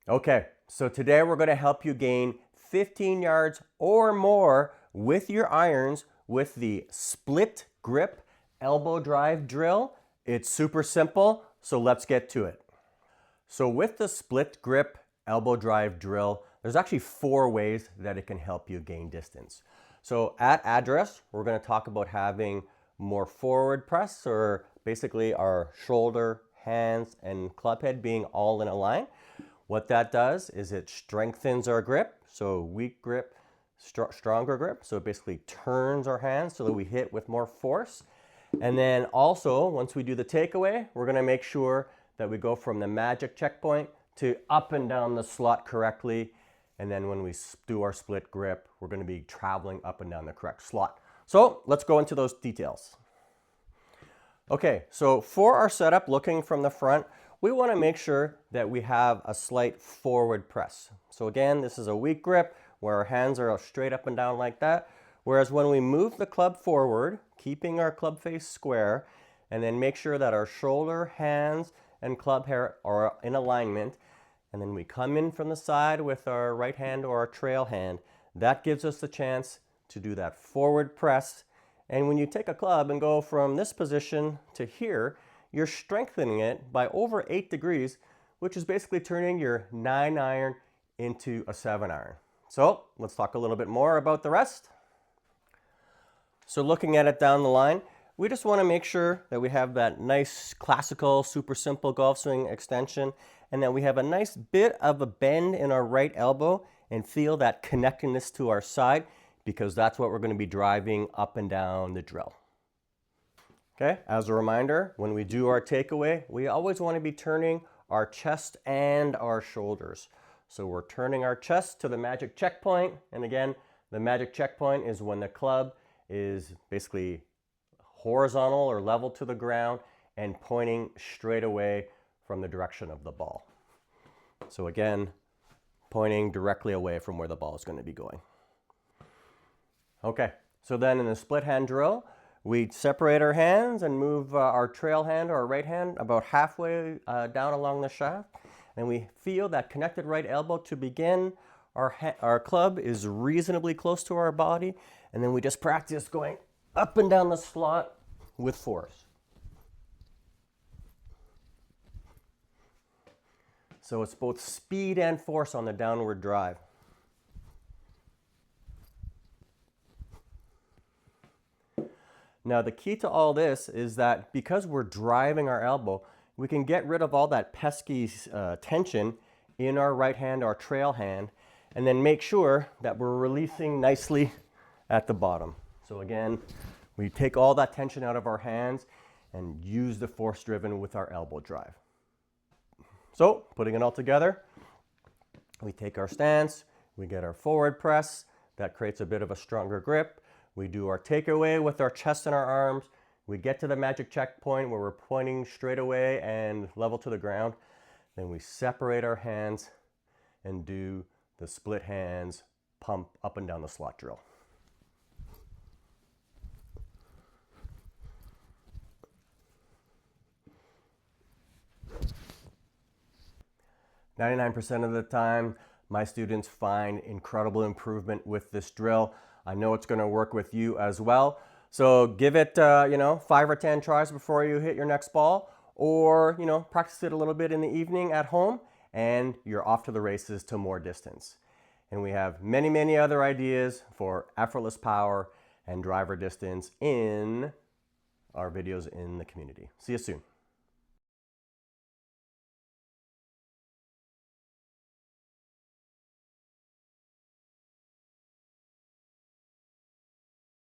Okay, so today we're going to help you gain 15 yards or more with your irons with the split grip elbow drive drill. It's super simple, so let's get to it. So with the split grip elbow drive drill, there's actually 4 ways that it can help you gain distance. So at address, we're going to talk about having more forward press, or basically our shoulder, hands, and club head being all in a line. What that does is it strengthens our grip, so weak grip, stronger grip. So it basically turns our hands so that we hit with more force. And then also, once we do the takeaway, we're going to make sure that we go from the magic checkpoint to up and down the slot correctly. And then when we do our split grip, we're going to be traveling up and down the correct slot. So let's go into those details. Okay, so for our setup, looking from the front, we want to make sure that we have a slight forward press. So again, this is a weak grip where our hands are straight up and down like that. Whereas when we move the club forward, keeping our club face square, and then make sure that our shoulder, hands, and club hair are in alignment, and then we come in from the side with our right hand or our trail hand, that gives us the chance to do that forward press. And when you take a club and go from this position to here, you're strengthening it by over 8 degrees, which is basically turning your 9 iron into a 7 iron. So let's talk a little bit more about the rest. So looking at it down the line, we just want to make sure that we have that nice classical, super simple golf swing extension, and that we have a nice bit of a bend in our right elbow and feel that connectedness to our side, because that's what we're going to be driving up and down the drill. Okay, as a reminder, when we do our takeaway, we always want to be turning our chest and our shoulders. So we're turning our chest to the magic checkpoint. And again, the magic checkpoint is when the club is basically horizontal or level to the ground and pointing straight away from the direction of the ball. So again, pointing directly away from where the ball is going to be going. Okay, so then in the split hand drill, we separate our hands and move our trail hand or our right hand about halfway down along the shaft. And we feel that connected right elbow to begin. Our club is reasonably close to our body. And then we just practice going up and down the slot with force. So it's both speed and force on the downward drive. Now the key to all this is that because we're driving our elbow, we can get rid of all that pesky tension in our right hand, our trail hand, and then make sure that we're releasing nicely at the bottom. So again, we take all that tension out of our hands and use the force driven with our elbow drive. So putting it all together, we take our stance, we get our forward press, that creates a bit of a stronger grip. We do our takeaway with our chest and our arms. We get to the magic checkpoint where we're pointing straight away and level to the ground. Then we separate our hands and do the split hands pump up and down the slot drill. "99% of the time, my students find incredible improvement with this drill. I know it's going to work with you as well. So give it, 5 or 10 tries before you hit your next ball, or, practice it a little bit in the evening at home, and you're off to the races to more distance. And we have many, many other ideas for effortless power and driver distance in our videos in the community. See you soon.